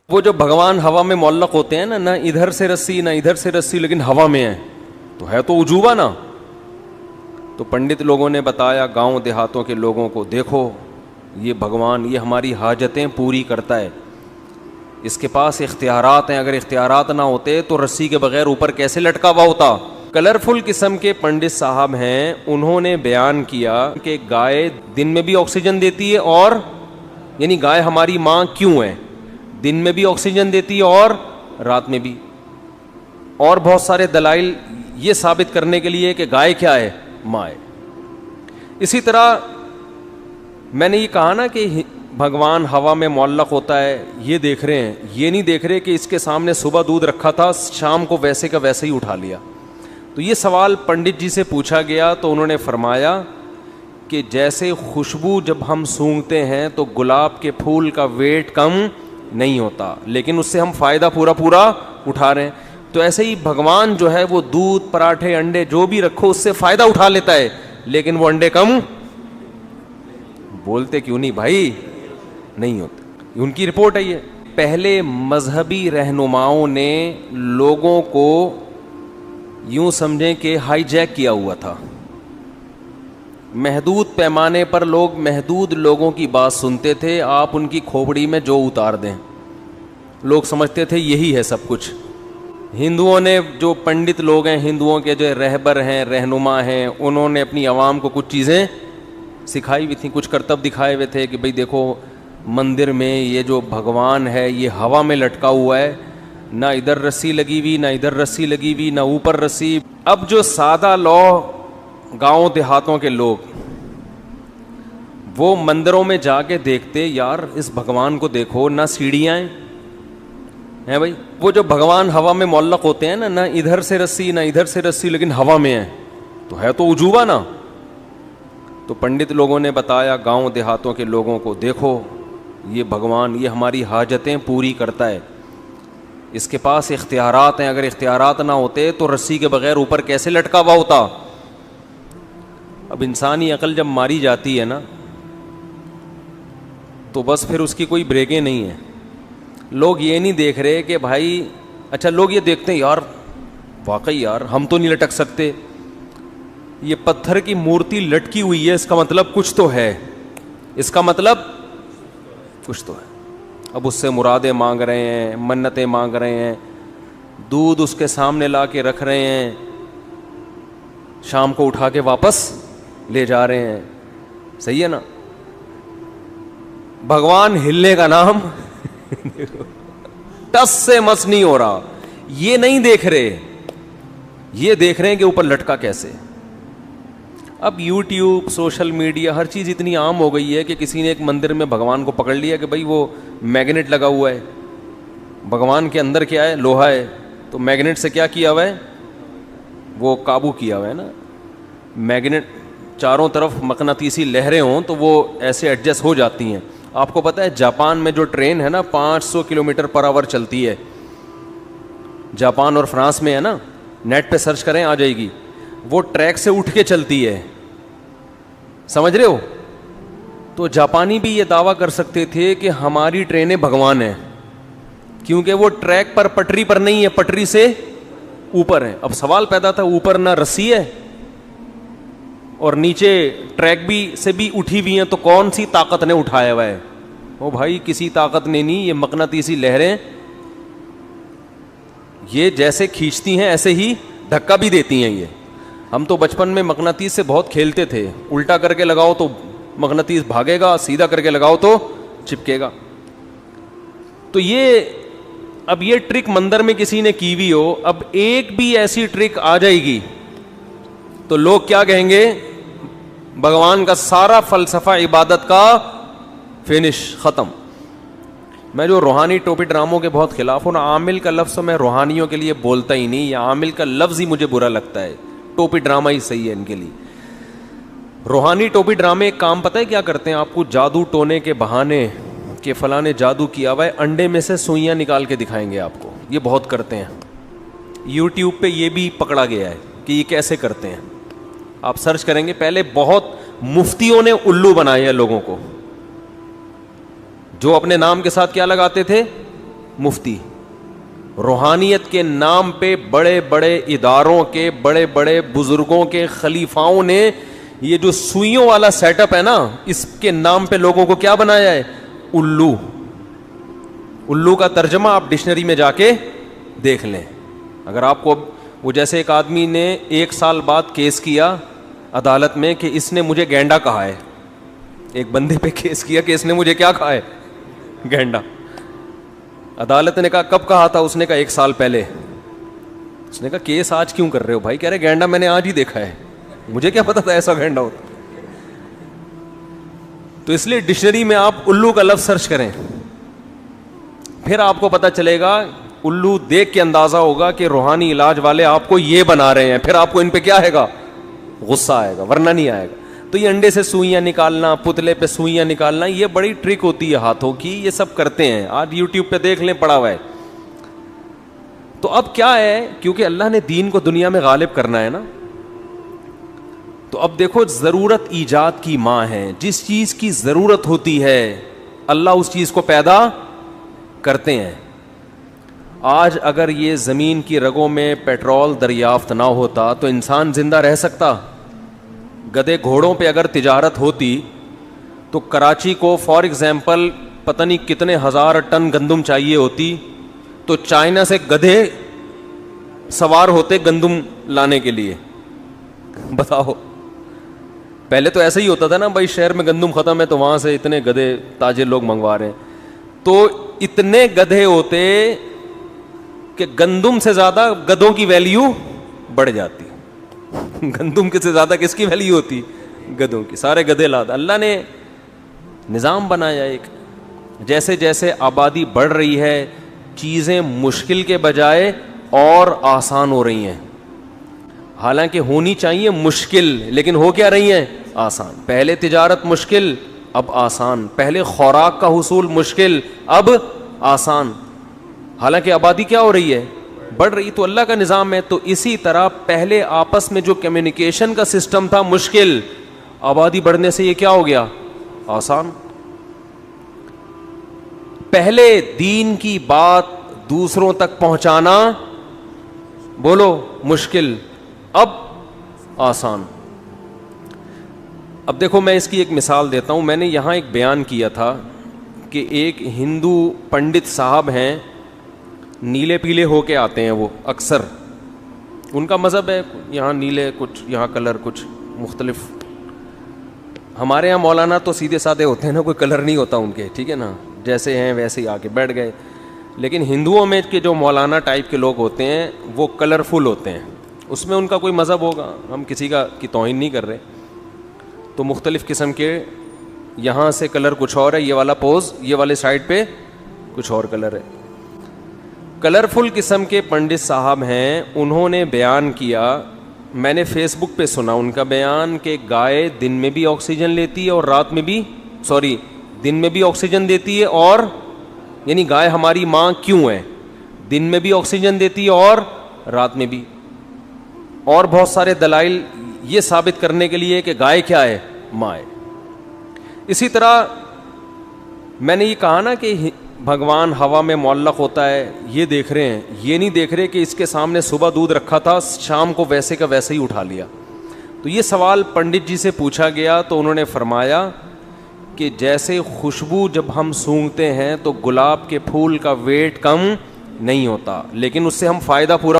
وہ جو بھگوان ہوا میں معلق ہوتے ہیں نا، نہ ادھر سے رسی نہ ادھر سے رسی، لیکن ہوا میں ہے تو عجوبہ نا. تو پنڈت لوگوں نے بتایا گاؤں دیہاتوں کے لوگوں کو، دیکھو یہ بھگوان، یہ ہماری حاجتیں پوری کرتا ہے، اس کے پاس اختیارات ہیں، اگر اختیارات نہ ہوتے تو رسی کے بغیر اوپر کیسے لٹکا ہوا ہوتا. کلرفل قسم کے پنڈت صاحب ہیں، انہوں نے بیان کیا کہ گائے دن میں بھی آکسیجن دیتی ہے، اور یعنی گائے ہماری ماں کیوں ہے، دن میں بھی آکسیجن دیتی ہے اور رات میں بھی، اور بہت سارے دلائل یہ ثابت کرنے کے لیے کہ گائے کیا ہے، ماں ہے. اسی طرح میں نے یہ کہا نا کہ بھگوان ہوا میں معلق ہوتا ہے، یہ دیکھ رہے ہیں، یہ نہیں دیکھ رہے کہ اس کے سامنے صبح دودھ رکھا تھا، شام کو ویسے کا ویسے ہی اٹھا لیا. تو یہ سوال پنڈت جی سے پوچھا گیا تو انہوں نے فرمایا کہ جیسے خوشبو جب ہم سونگھتے ہیں تو گلاب کے پھول کا ویٹ کم نہیں ہوتا، لیکن اس سے ہم فائدہ پورا اٹھا رہے ہیں، تو ایسے ہی بھگوان جو ہے وہ دودھ، پراٹھے، انڈے جو بھی رکھو اس سے فائدہ اٹھا لیتا ہے، لیکن وہ انڈے کم بولتے کیوں نہیں بھائی، نہیں ہوتے. ان کی رپورٹ ہے یہ. پہلے مذہبی رہنماؤں نے لوگوں کو یوں سمجھیں کہ ہائی جیک کیا ہوا تھا، محدود پیمانے پر لوگ محدود لوگوں کی بات سنتے تھے، آپ ان کی کھوپڑی میں جو اتار دیں، لوگ سمجھتے تھے یہی ہے سب کچھ. ہندوؤں نے، جو پنڈت لوگ ہیں ہندوؤں کے، جو رہبر ہیں، رہنما ہیں، انہوں نے اپنی عوام کو کچھ چیزیں سکھائی ہوئی تھیں، کچھ کرتب دکھائے ہوئے تھے کہ بھئی دیکھو مندر میں یہ جو بھگوان ہے یہ ہوا میں لٹکا ہوا ہے، نہ ادھر رسی لگی ہوئی نہ ادھر رسی لگی ہوئی نہ اوپر رسی. اب جو سادہ گاؤں دیہاتوں کے لوگ، وہ مندروں میں جا کے دیکھتے، یار اس بھگوان کو دیکھو، نہ سیڑھیاں ہیں بھائی، وہ جو بھگوان ہوا میں معلق ہوتے ہیں نا، نہ ادھر سے رسی نہ ادھر سے رسی، لیکن ہوا میں ہے تو عجوبہ نا. تو پنڈت لوگوں نے بتایا گاؤں دیہاتوں کے لوگوں کو، دیکھو یہ بھگوان، یہ ہماری حاجتیں پوری کرتا ہے، اس کے پاس اختیارات ہیں، اگر اختیارات نہ ہوتے تو رسی کے بغیر اوپر کیسے لٹکا ہوا ہوتا. اب انسانی عقل جب ماری جاتی ہے نا تو بس پھر اس کی کوئی بریکیں نہیں ہیں. لوگ یہ نہیں دیکھ رہے کہ بھائی، اچھا لوگ یہ دیکھتے ہیں یار واقعی یار ہم تو نہیں لٹک سکتے، یہ پتھر کی مورتی لٹکی ہوئی ہے، اس کا مطلب کچھ تو ہے، اس کا مطلب کچھ تو ہے. اب اس سے مرادیں مانگ رہے ہیں، منتیں مانگ رہے ہیں، دودھ اس کے سامنے لا کے رکھ رہے ہیں، شام کو اٹھا کے واپس لے جا رہے ہیں. صحیح ہے نا. بھگوان ہلنے کا نام ٹس سے مس نہیں ہو رہا، یہ نہیں دیکھ رہے، یہ دیکھ رہے ہیں کہ اوپر لٹکا کیسے. اب یوٹیوب، سوشل میڈیا، ہر چیز اتنی عام ہو گئی ہے کہ کسی نے ایک مندر میں بھگوان کو پکڑ لیا کہ بھائی وہ میگنیٹ لگا ہوا ہے، بھگوان کے اندر کیا ہے، لوہا ہے، تو میگنیٹ سے کیا کیا ہوا ہے، وہ قابو کیا ہوا ہے نا. میگنیٹ چاروں طرف مقناطیسی لہریں ہوں تو وہ ایسے ایڈجسٹ ہو جاتی ہیں. آپ کو پتہ ہے جاپان میں جو ٹرین ہے نا 500 کلومیٹر پر آور چلتی ہے، جاپان اور فرانس میں ہے نا، نیٹ پہ سرچ کریں آ جائے گی، وہ ٹریک سے اٹھ کے چلتی ہے. سمجھ رہے ہو؟ تو جاپانی بھی یہ دعویٰ کر سکتے تھے کہ ہماری ٹرینیں بھگوان ہیں، کیونکہ وہ ٹریک پر، پٹری پر نہیں ہے، پٹری سے اوپر ہے. اب سوال پیدا تھا، اوپر نہ رسی ہے اور نیچے ٹریک بھی سے بھی اٹھی ہوئی ہیں، تو کون سی طاقت نے اٹھایا ہوا ہے؟ او بھائی کسی طاقت نے نہیں، یہ مقناطیسی لہریں یہ جیسے کھینچتی ہیں ایسے ہی دھکا بھی دیتی ہیں. یہ ہم تو بچپن میں مقناطیس سے بہت کھیلتے تھے، الٹا کر کے لگاؤ تو مقناطیس بھاگے گا، سیدھا کر کے لگاؤ تو چپکے گا. تو یہ اب یہ ٹرک مندر میں کسی نے کی ہوئی ہو، اب ایک بھی ایسی ٹرک آ جائے گی تو لوگ کیا کہیں گے، بھگوان کا سارا فلسفہ عبادت کا فنش، ختم. میں جو روحانی ٹوپی ڈراموں کے بہت خلاف ہوں نا، عامل کا لفظ میں روحانیوں کے لیے بولتا ہی نہیں، یہ عامل کا لفظ ہی مجھے برا لگتا ہے، ٹوپی ڈرامہ ہی صحیح ہے ان کے لیے. روحانی ٹوپی ڈرامے ایک کام پتہ ہے کیا کرتے ہیں، آپ کو جادو ٹونے کے بہانے کہ فلاں نے جادو کیا ہوا ہے، انڈے میں سے سوئیاں نکال کے دکھائیں گے آپ کو، یہ بہت کرتے ہیں. یوٹیوب پہ یہ بھی پکڑا گیا ہے کہ یہ کیسے کرتے ہیں، آپ سرچ کریں گے. پہلے بہت مفتیوں نے الو بنائے ہیں لوگوں کو، جو اپنے نام کے ساتھ کیا لگاتے تھے، مفتی روحانیت کے نام پہ بڑے بڑے اداروں کے بڑے بڑے بزرگوں کے خلیفاؤں نے یہ جو سوئیوں والا سیٹ اپ ہے نا, اس کے نام پہ لوگوں کو کیا بنایا ہے؟ الو. الو کا ترجمہ آپ ڈکشنری میں جا کے دیکھ لیں. اگر آپ کو وہ جیسے ایک آدمی نے 1 سال بعد کیس کیا عدالت میں کہ اس نے مجھے گینڈا کہا ہے, ایک بندے پہ کیس کیا کہ اس نے مجھے کیا کہا ہے؟ گینڈا. عدالت نے کہا کب کہا تھا؟ اس نے کہا 1 سال پہلے. اس نے کہا کیس آج کیوں کر رہے ہو بھائی؟ کہہ رہے گینڈا میں نے آج ہی دیکھا ہے, مجھے کیا پتا تھا ایسا گینڈا ہوتا. تو اس لیے ڈکشنری میں آپ الو کا لفظ سرچ کریں, پھر آپ کو پتا چلے گا. الو دیکھ کے اندازہ ہوگا کہ روحانی علاج والے آپ کو یہ بنا رہے ہیں, پھر آپ کو ان پہ کیا آئے گا؟ غصہ آئے گا, ورنہ نہیں آئے گا. تو یہ انڈے سے سوئیاں نکالنا, پتلے پہ سوئیاں نکالنا, یہ بڑی ٹرک ہوتی ہے ہاتھوں کی, یہ سب کرتے ہیں. آج یوٹیوب پہ دیکھ لیں, پڑا ہوا ہے. تو اب کیا ہے, کیونکہ اللہ نے دین کو دنیا میں غالب کرنا ہے نا, تو اب دیکھو ضرورت ایجاد کی ماں ہے. جس چیز کی ضرورت ہوتی ہے اللہ اس چیز کو پیدا کرتے ہیں. آج اگر یہ زمین کی رگوں میں پیٹرول دریافت نہ ہوتا تو انسان زندہ رہ سکتا؟ گدے گھوڑوں پہ اگر تجارت ہوتی تو کراچی کو فار ایگزامپل پتہ نہیں کتنے 1000 ٹن گندم چاہیے ہوتی, تو چائنا سے گدھے سوار ہوتے گندم لانے کے لیے. بتاؤ, پہلے تو ایسا ہی ہوتا تھا نا بھائی, شہر میں گندم ختم ہے تو وہاں سے اتنے گدھے تاجر لوگ منگوا رہے ہیں. تو اتنے گدھے ہوتے کہ گندم سے زیادہ گدھوں کی ویلیو بڑھ جاتی. گندم کے سے زیادہ کس کی ویلیو ہوتی؟ گدھوں کی. سارے گدھے لاتا. اللہ نے نظام بنایا ایک, جیسے جیسے آبادی بڑھ رہی ہے چیزیں مشکل کے بجائے اور آسان ہو رہی ہیں. حالانکہ ہونی چاہیے مشکل, لیکن ہو کیا رہی ہیں؟ آسان. پہلے تجارت مشکل, اب آسان. پہلے خوراک کا حصول مشکل, اب آسان. حالانکہ آبادی کیا ہو رہی ہے؟ بڑھ رہی. تو اللہ کا نظام ہے. تو اسی طرح پہلے آپس میں جو کمیونیکیشن کا سسٹم تھا مشکل, آبادی بڑھنے سے یہ کیا ہو گیا؟ آسان. پہلے دین کی بات دوسروں تک پہنچانا بولو مشکل, اب آسان. اب دیکھو میں اس کی ایک مثال دیتا ہوں. میں نے یہاں ایک بیان کیا تھا کہ ایک ہندو پنڈت صاحب ہیں, نیلے پیلے ہو کے آتے ہیں وہ اکثر, ان کا مذہب ہے, یہاں نیلے کچھ, یہاں کلر کچھ مختلف. ہمارے یہاں مولانا تو سیدھے سادے ہوتے ہیں نا, کوئی کلر نہیں ہوتا ان کے, ٹھیک ہے نا, جیسے ہیں ویسے ہی آ کے بیٹھ گئے. لیکن ہندوؤں میں کے جو مولانا ٹائپ کے لوگ ہوتے ہیں وہ کلرفل ہوتے ہیں. اس میں ان کا کوئی مذہب ہوگا, ہم کسی کی توہین نہیں کر رہے. تو مختلف قسم کے, یہاں سے کلر کچھ اور ہے, یہ والا پوز, یہ والے سائڈ پہ کچھ اور کلر ہے. کلرفل قسم کے پنڈت صاحب ہیں. انہوں نے بیان کیا, میں نے فیس بک پہ سنا ان کا بیان, کہ گائے دن میں بھی آکسیجن لیتی ہے اور رات میں بھی, دن میں بھی آکسیجن دیتی ہے, اور یعنی گائے ہماری ماں کیوں ہے؟ دن میں بھی آکسیجن دیتی ہے اور رات میں بھی. اور بہت سارے دلائل یہ ثابت کرنے کے لیے کہ گائے کیا ہے؟ ماں ہے. اسی طرح میں نے یہ کہا نا کہ بھگوان ہوا میں معلق ہوتا ہے, یہ دیکھ رہے ہیں, یہ نہیں دیکھ رہے کہ اس کے سامنے صبح دودھ رکھا تھا, شام کو ویسے کا ویسے ہی اٹھا لیا. تو یہ سوال پنڈت جی سے پوچھا گیا تو انہوں نے فرمایا کہ جیسے خوشبو جب ہم سونگھتے ہیں تو گلاب کے پھول کا ویٹ کم نہیں ہوتا, لیکن اس سے ہم فائدہ پورا